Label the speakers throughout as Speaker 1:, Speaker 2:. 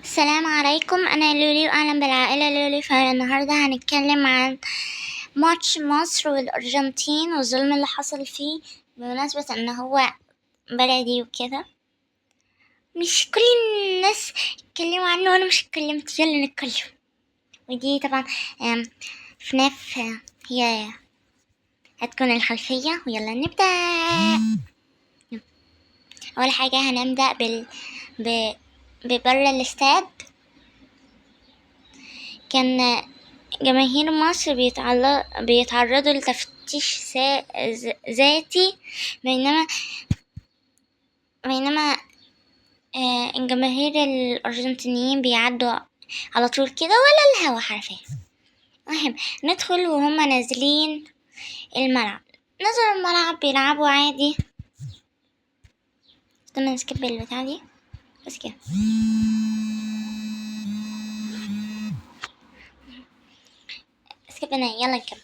Speaker 1: السلام عليكم، أنا لولي وأهلا بالعائلة لولي. فالنهاردة هنتكلم عن ماتش مصر والأرجنتين والظلم اللي حصل فيه، بمناسبة إن هو بلدي وكده. مش كل الناس اتكلموا عنه وأنا مش اتكلمت، يلا نتكلم. ودي طبعا فناف هي هتكون الخلفية، ويلا نبدأ. أول حاجة هنبدأ ببره الاستاد. كان جماهير مصر بيتعرضوا لتفتيش ذاتي، بينما الجماهير الأرجنتينيين بيعدوا على طول كده ولا الهوا حرفيا. المهم ندخل وهم نازلين الملعب. نزلوا الملعب بيلعبوا عادي. استنى نسكب البتاع دي بس كده. سكبنا، يلا نكمل.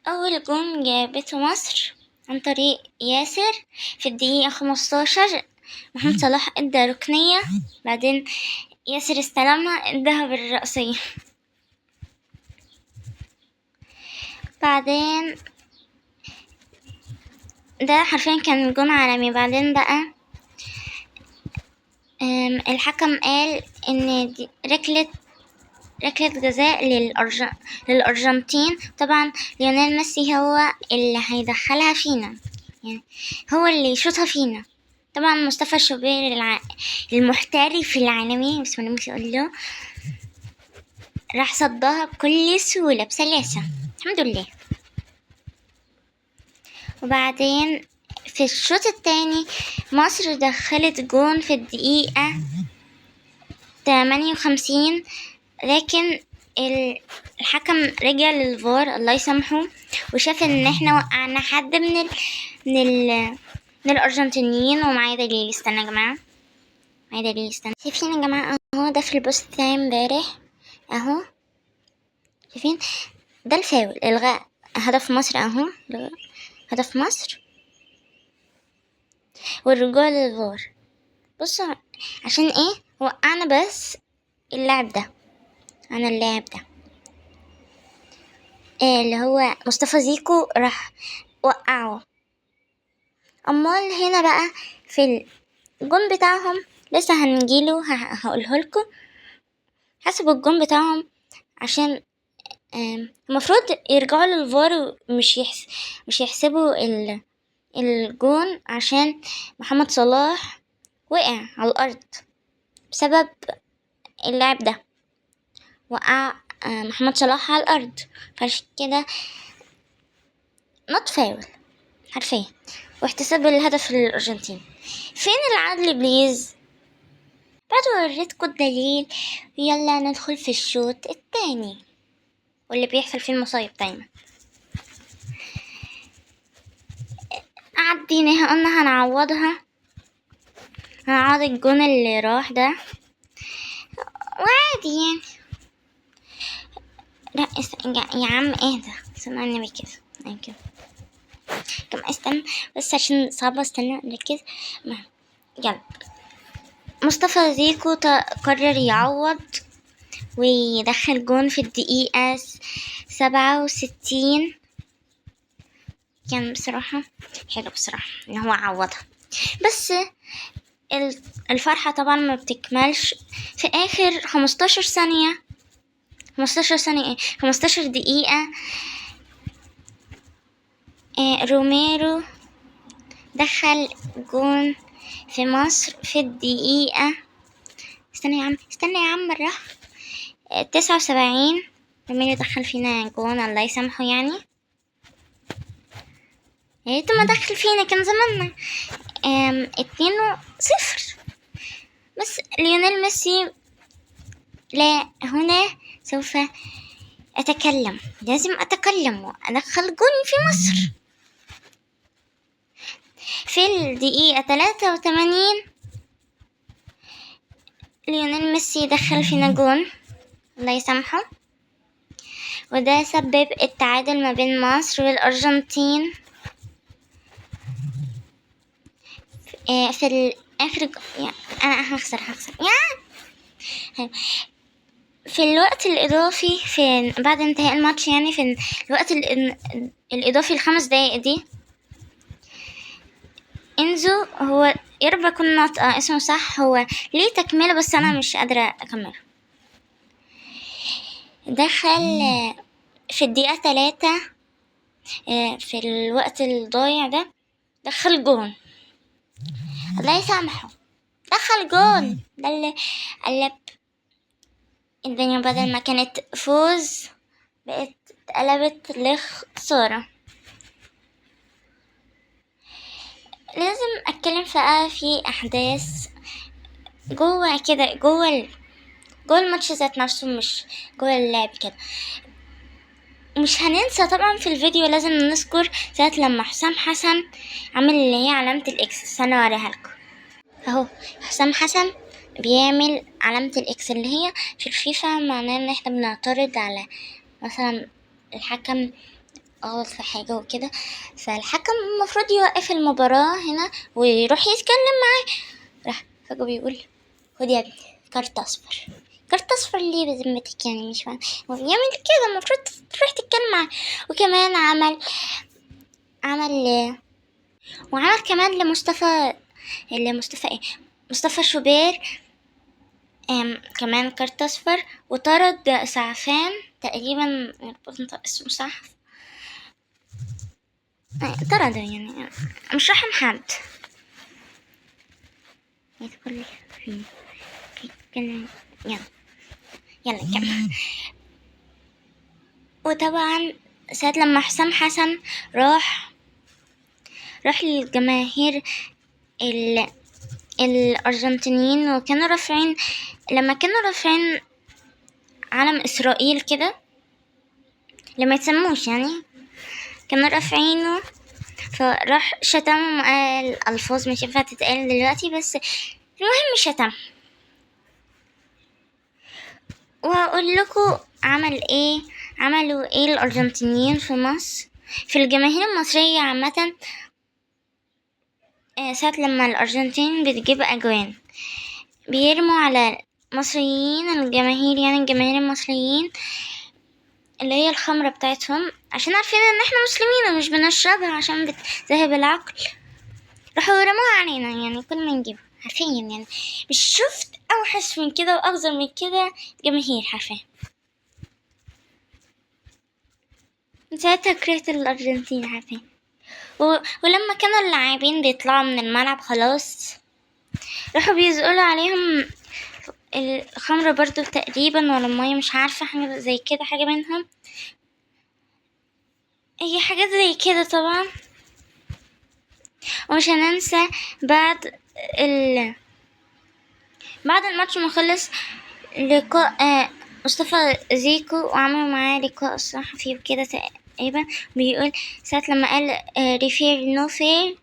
Speaker 1: أول جون جابته مصر عن طريق ياسر في الدقيقة 15. محمد صلاح ادى ركنية، بعدين ياسر استلمها اداها بالرأسية. بعدين ده حرفيا كان جون عالمي. بعدين بقى الحكم قال ان دي ركلة جزاء للأرجنتين. طبعا ليونيل ميسي هو اللي هيدخلها فينا، يعني هو اللي يشوطها فينا. طبعا مصطفى شوبير المحترف العالمي، بسم الله ما شاء الله، راح صدها بكل سهولة بسلاسة، الحمد لله. وبعدين في الشوط التاني مصر دخلت جون في الدقيقة 58، لكن الحكم رجع للفار الله يسامحه، وشاف ان احنا وقعنا حد من الارجنتينيين. ومعايا دليل، استنى يا جماعه، معايا دليل، استنى. شايفين يا جماعه اهو، ده في البوست بتاعي امبارح اهو، شايفين ده الفاول، الغاء هدف مصر اهو، هدف مصر والرجوع للفار. بصوا عشان ايه وقعنا بس اللاعب ده، انا اللاعب ده اللي هو مصطفى زيكو راح وقعه. امال هنا بقى في الجون بتاعهم لسه هنجيله، هقوله لكم. حسبوا الجون بتاعهم عشان المفروض يرجعوا للفار، مش يحسبوا الجون، عشان محمد صلاح وقع على الارض بسبب اللاعب ده. وقع محمد صلاح على الارض، فعشان كده نوت فاول حرفيا، واحتساب الهدف للأرجنتين. فين العدل بليز؟ بعد وريتكم الدليل، يلا ندخل في الشوط التاني واللي بيحصل فيه المصايب دايما. عديناها، قلنا هنعوضها، هنعوض الجون اللي راح ده وعادي يعني. لا يا عم اهدى، استنى النبي كده كم استنى بس عشان صعبة، استنى نركز. يلا مصطفى زيكو قرر يعوض ويدخل جون في الدقيقة 67. كان بصراحة حلو بصراحة ان هو عوضها، بس الفرحة طبعا ما بتكملش في اخر 15 ثانية، 15 دقيقة. روميرو دخل جون في مصر في الدقيقة، استنى يا عم بالراحة، 79. روميرو دخل فينا جون الله يسامحه، يعني ياريت ما دخل فينا كان زماننا 2-0. بس ليونيل ميسي، لا هنا سوف أتكلم، لازم أتكلم وأدخل جون في مصر. في الدقيقة 83 ليونيل ميسي دخل فينا جون الله يسامحه، وده سبب التعادل ما بين مصر والأرجنتين. في الآخر يعني أنا هخسر يعني. في الوقت الإضافي في بعد انتهاء الماتش، يعني في الوقت الإضافي ل5 دقايق دي، إنزو، هو يا رب أكون ناطقة اسمه صح، هو ليه تكملة بس أنا مش قادرة أكمله. دخل في الدقيقة 3 في الوقت الضايع ده، دخل جون، الله يسامحه، دخل جون. ده اللي قلب الدنيا، بدل ما كانت فوز بقت اتقلبت لخسارة. لازم اتكلم بقى في احداث جوه كده، جوه الماتش ذات نفسه، مش جوه اللعب كده. مش هننسى طبعا في الفيديو لازم نذكر ساعة لما حسام حسن عمل اللي هي علامة الاكس. استنى اوريها لكم اهو. حسام حسن بيعمل علامة الاكس اللي هي في الفيفا، معناه ان احنا بنعترض على مثلا الحكم غلط في حاجة وكده، فالحكم المفروض يوقف المباراة هنا ويروح يتكلم معاه. راح فجأة بيقول خد يا ابني كارت اصفر. كارت اصفر ليه بذمتك؟ يعني مش فاهم. هو بيعمل كده، المفروض تروح تتكلم معاه. وكمان وعمل كمان لمصطفى ايه، مصطفى شوبير كمان كارت اصفر، وطرد سعفان تقريبا، بنطق اسمه صح، طرده يعني، مش رحم حد. يدخل في يلا كمل. وطبعا ساعة لما حسام حسن راح للجماهير الأرجنتينيين، وكانوا رافعين، لما كانوا رافعين علم إسرائيل كده، لما يتسموش يعني، كانوا رافعينه، فراح شتمهم، قال ألفاظ مش ينفع تتقال دلوقتي، بس المهم شتم. وهقول لكم عملوا ايه الأرجنتينيين في مصر، في الجماهير المصرية عامة. ساعة لما الأرجنتين بتجيب أجوان بيرموا على مصريين الجماهير، يعني الجماهير المصريين، اللي هي الخمرة بتاعتهم، عشان عارفين ان احنا مسلمين ومش بنشربها عشان بتذهب العقل. راحوا رموها علينا، يعني كل ما نجيب حرفيا، يعني مش شفت اوحش من كده واغزر من كده جماهير حرفيا. من ساعتها كرهت الأرجنتين حرفيا. ولما كانوا اللاعبين بيطلعوا من الملعب خلاص، راحوا بيزقلوا عليهم الخمرة برضو تقريبا، ولا المية، مش عارفة، حاجة زي كده، حاجة منهم، هي حاجات زي كده طبعا. ومش هننسى بعد الماتش ما خلص، لقاء مصطفى زيكو، وعملوا معاه لقاء صحفي وكده تقريبا، بيقول ساعة لما قال ريفير نو فير،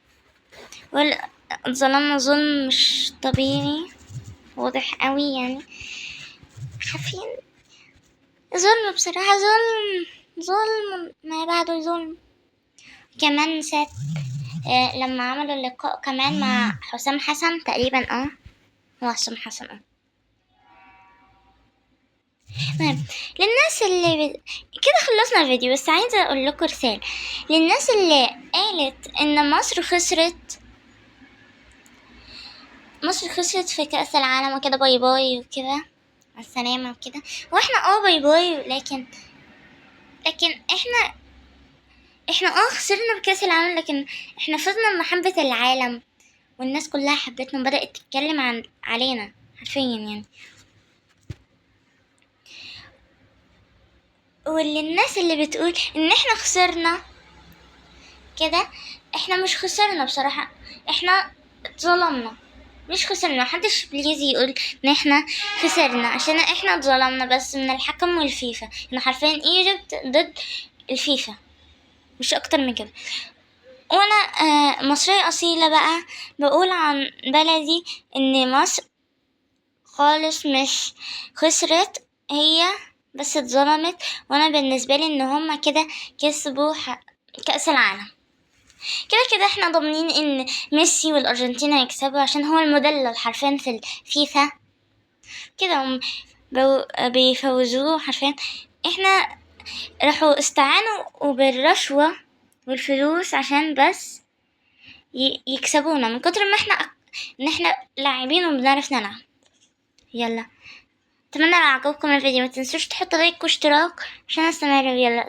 Speaker 1: ظلمنا ظلم مش طبيعي، واضح قوي يعني، حرفيا ظلم بصراحة، ظلم ما بعده ظلم. كمان ساعة لما عملوا اللقاء كمان مع حسام حسن تقريبا، هو حسام حسن المهم، للناس اللي كده خلصنا الفيديو، بس عايزة اقول لكم رسالة للناس اللي قالت ان مصر خسرت في كأس العالم وكده، باي باي وكده، مع السلامة وكده. واحنا باي باي، لكن احنا خسرنا بكأس العالم، لكن احنا فزنا بمحبة العالم، والناس كلها حبتنا وبدأت تتكلم علينا حرفيا يعني. الناس اللي بتقول ان احنا خسرنا كده، احنا مش خسرنا بصراحة، احنا اتظلمنا، مش خسرنا. محدش بليز يقول ان احنا خسرنا، عشان احنا اتظلمنا بس من الحكم والفيفا. احنا حرفيا ايجيبت ضد الفيفا، مش اكتر من كده. وانا مصرية اصيلة بقى، بقول عن بلدي ان مصر خالص مش خسرت، هي بس اتظلمت. وانا بالنسبة لي ان هما كده كسبوا كأس العالم. كده احنا ضامنين ان ميسي والارجنتين هيكسبوا، عشان هو المدلل حرفيا في الفيفا. كده هم بيفوزوه حرفيا. احنا راحوا استعانوا وبالرشوة والفلوس عشان بس يكسبونا من كتر ما ان احنا لاعبين وبنعرف نلعب. يلا، اتمنى لو عجبكم الفيديو ما تنسوش تحطوا لايك واشتراك عشان استمر. يلا.